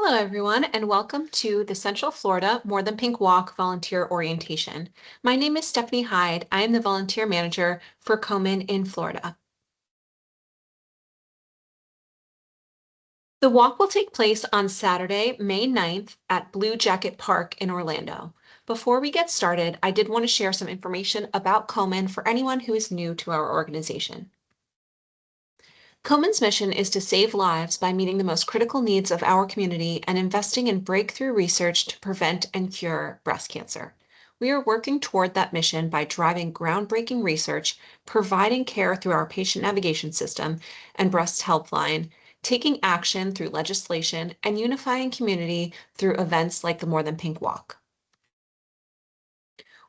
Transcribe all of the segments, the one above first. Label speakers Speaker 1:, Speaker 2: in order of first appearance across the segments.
Speaker 1: Hello, everyone, and welcome to the Central Florida More Than Pink Walk volunteer orientation. My name is Stephanie Hyde. I am the volunteer manager for Komen in Florida. The walk will take place on Saturday, May 9th at Blue Jacket Park in Orlando. Before we get started, I did want to share some information about Komen for anyone who is new to our organization. Komen's mission is to save lives by meeting the most critical needs of our community and investing in breakthrough research to prevent and cure breast cancer. We are working toward that mission by driving groundbreaking research, providing care through our patient navigation system and breast helpline, taking action through legislation, and unifying community through events like the More Than Pink Walk.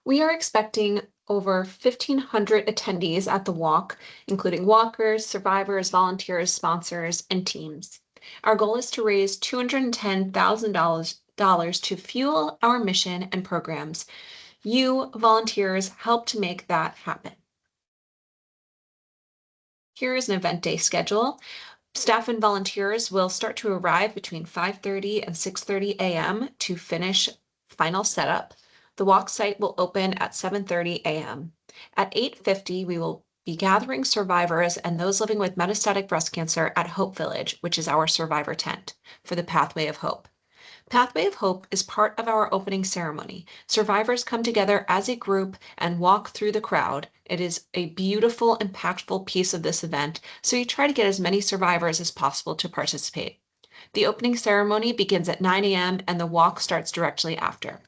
Speaker 1: We are expecting over 1,500 attendees at the walk, including walkers, survivors, volunteers, sponsors, and teams. Our goal is to raise $210,000 to fuel our mission and programs. You, volunteers, help to make that happen. Here is an event day schedule. Staff and volunteers will start to arrive between 5:30 and 6:30 a.m. to finish final setup. The walk site will open at 7:30 a.m. At 8:50, we will be gathering survivors and those living with metastatic breast cancer at Hope Village, which is our survivor tent, for the Pathway of Hope. Pathway of Hope is part of our opening ceremony. Survivors come together as a group and walk through the crowd. It is a beautiful, impactful piece of this event, so you try to get as many survivors as possible to participate. The opening ceremony begins at 9 a.m. and the walk starts directly after.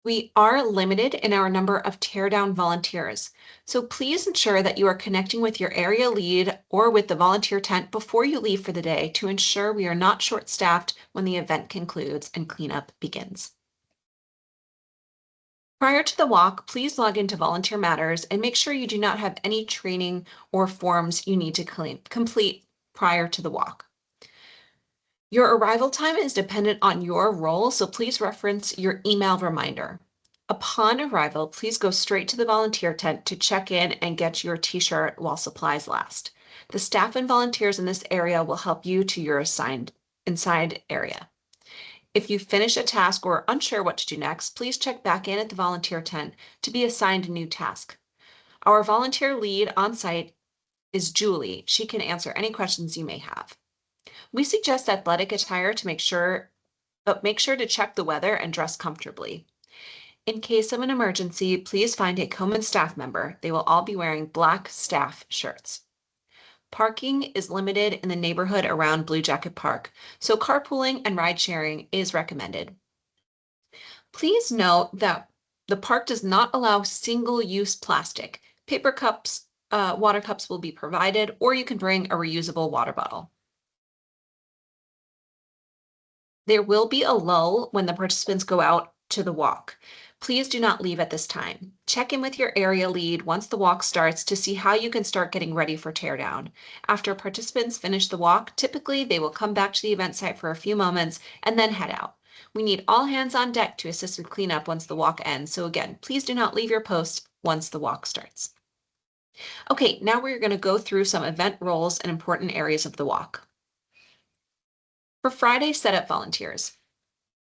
Speaker 1: We are limited in our number of teardown volunteers, so please ensure that you are connecting with your area lead or with the volunteer tent before you leave for the day to ensure we are not short-staffed when the event concludes and cleanup begins. Prior to the walk, please log into Volunteer Matters and make sure you do not have any training or forms you need to complete prior to the walk. Your arrival time is dependent on your role, so please reference your email reminder. Upon arrival, please go straight to the volunteer tent to check in and get your t-shirt while supplies last. The staff and volunteers in this area will help you to your assigned inside area. If you finish a task or are unsure what to do next, please check back in at the volunteer tent to be assigned a new task. Our volunteer lead on site is Julie. She can answer any questions you may have. We suggest athletic attire to make sure to check the weather and dress comfortably. In case of an emergency, please find a Komen staff member. They will all be wearing black staff shirts. Parking is limited in the neighborhood around Blue Jacket Park, so carpooling and ride sharing is recommended. Please note that the park does not allow single-use plastic. Paper cups, water cups will be provided, or you can bring a reusable water bottle. There will be a lull when the participants go out to the walk. Please do not leave at this time. Check in with your area lead once the walk starts to see how you can start getting ready for teardown. After participants finish the walk, typically they will come back to the event site for a few moments and then head out. We need all hands on deck to assist with cleanup once the walk ends. So again, please do not leave your post once the walk starts. Okay, now we're going to go through some event roles and important areas of the walk. For Friday setup volunteers,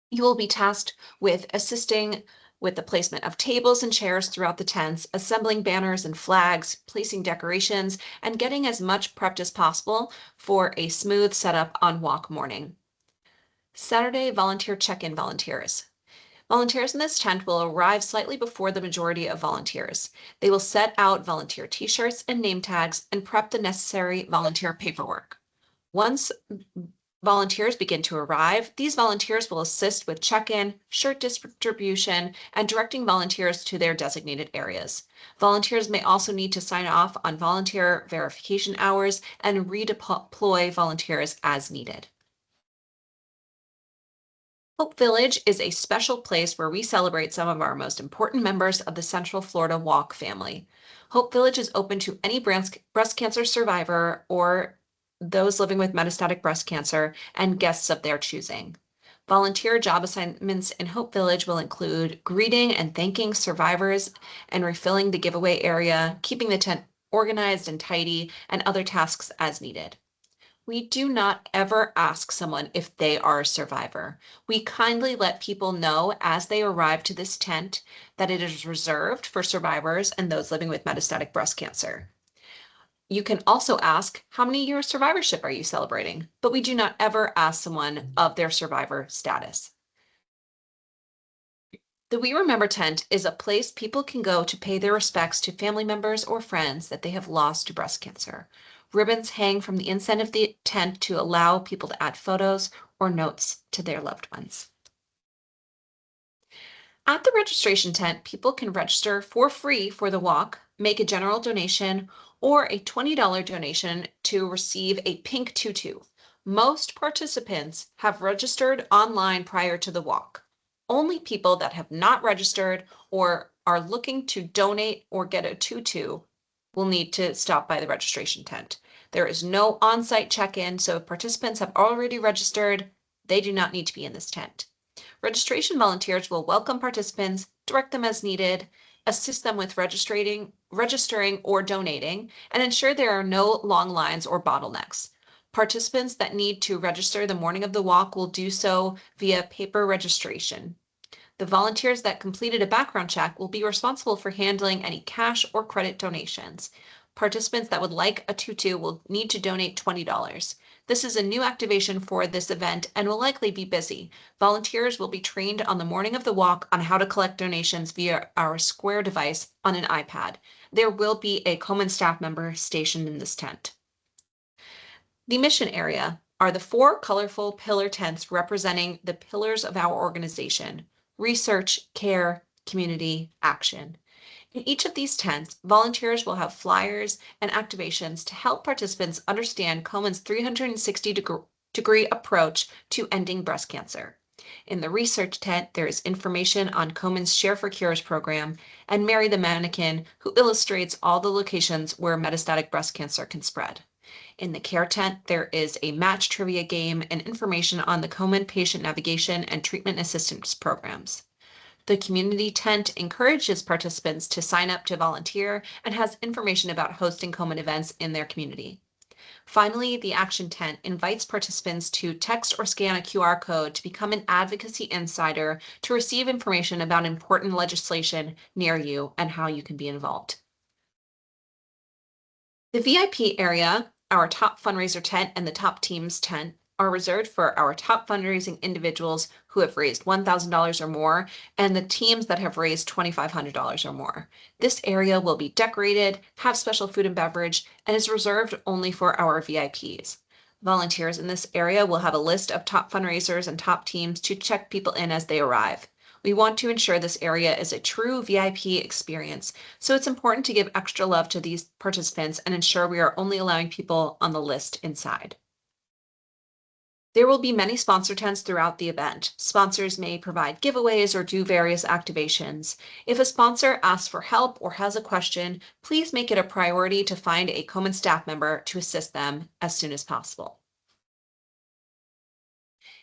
Speaker 1: you will be tasked with assisting with the placement of tables and chairs throughout the tents, assembling banners and flags, placing decorations, and getting as much prepped as possible for a smooth setup on walk morning. Saturday volunteer check-in volunteers. Volunteers in this tent will arrive slightly before the majority of volunteers. They will set out volunteer t-shirts and name tags and prep the necessary volunteer paperwork. Once volunteers begin to arrive, these volunteers will assist with check-in, shirt distribution, and directing volunteers to their designated areas. Volunteers may also need to sign off on volunteer verification hours and redeploy volunteers as needed. Hope Village is a special place where we celebrate some of our most important members of the Central Florida Walk family. Hope Village is open to any breast cancer survivor or those living with metastatic breast cancer and guests of their choosing. Volunteer job assignments in Hope Village will include greeting and thanking survivors and refilling the giveaway area, keeping the tent organized and tidy, and other tasks as needed. We do not ever ask someone if they are a survivor. We kindly let people know as they arrive to this tent that it is reserved for survivors and those living with metastatic breast cancer. You can also ask, how many years survivorship are you celebrating? But we do not ever ask someone of their survivor status. The We Remember tent is a place people can go to pay their respects to family members or friends that they have lost to breast cancer. Ribbons hang from the inside of the tent to allow people to add photos or notes to their loved ones. At the registration tent, people can register for free for the walk, make a general donation, or a $20 donation to receive a pink tutu. Most participants have registered online prior to the walk. Only people that have not registered or are looking to donate or get a tutu will need to stop by the registration tent. There is no on-site check-in, so if participants have already registered, they do not need to be in this tent. Registration volunteers will welcome participants, direct them as needed, assist them with registering or donating, and ensure there are no long lines or bottlenecks. Participants that need to register the morning of the walk will do so via paper registration. The volunteers that completed a background check will be responsible for handling any cash or credit donations. Participants that would like a tutu will need to donate $20. This is a new activation for this event and will likely be busy. Volunteers will be trained on the morning of the walk on how to collect donations via our Square device on an iPad. There will be a Komen staff member stationed in this tent. The mission area are the 4 colorful pillar tents representing the pillars of our organization: research, care, community, action. In each of these tents, volunteers will have flyers and activations to help participants understand Komen's 360-degree approach to ending breast cancer. In the research tent, there is information on Komen's Share for Cures program and Mary the Mannequin, who illustrates all the locations where metastatic breast cancer can spread. In the care tent, there is a match trivia game and information on the Komen patient navigation and treatment assistance programs. The community tent encourages participants to sign up to volunteer and has information about hosting Komen events in their community. Finally, the action tent invites participants to text or scan a QR code to become an advocacy insider to receive information about important legislation near you and how you can be involved. The VIP area, our top fundraiser tent, and the top teams tent are reserved for our top fundraising individuals who have raised $1,000 or more and the teams that have raised $2,500 or more. This area will be decorated, have special food and beverage, and is reserved only for our VIPs. Volunteers in this area will have a list of top fundraisers and top teams to check people in as they arrive. We want to ensure this area is a true VIP experience, so it's important to give extra love to these participants and ensure we are only allowing people on the list inside. There will be many sponsor tents throughout the event. Sponsors may provide giveaways or do various activations. If a sponsor asks for help or has a question, please make it a priority to find a Komen staff member to assist them as soon as possible.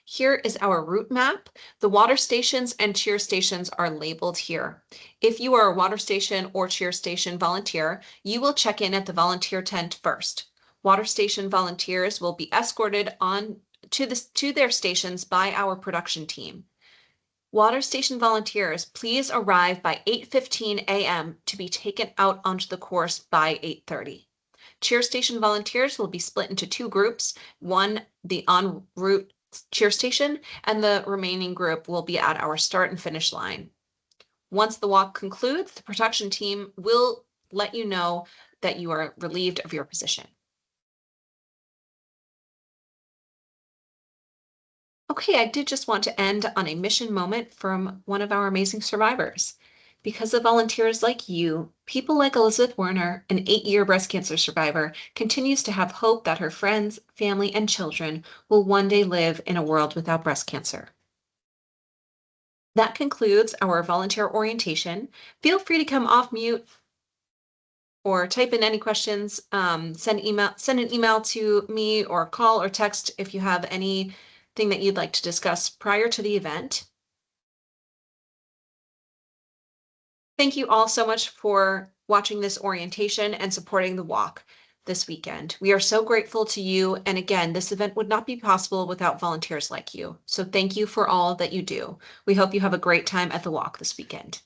Speaker 1: Here is our route map. The water stations and cheer stations are labeled here. If you are a water station or cheer station volunteer, you will check in at the volunteer tent first. Water station volunteers will be escorted on to their stations by our production team. Water station volunteers, please arrive by 8:15 a.m. to be taken out onto the course by 8:30. Cheer station volunteers will be split into 2 groups, one the en route cheer station, and the remaining group will be at our start and finish line. Once the walk concludes, the production team will let you know that you are relieved of your position. Okay, I did just want to end on a mission moment from one of our amazing survivors. Because of volunteers like you, people like Elizabeth Werner, an 8-year breast cancer survivor, continues to have hope that her friends, family, and children will one day live in a world without breast cancer. That concludes our volunteer orientation. Feel free to come off mute or type in any questions. Send an email to me or call or text if you have anything that you'd like to discuss prior to the event. Thank you all so much for watching this orientation and supporting the walk. this weekend. We are so grateful to you. And again, this event would not be possible without volunteers like you. So thank you for all that you do. We hope you have a great time at the walk this weekend.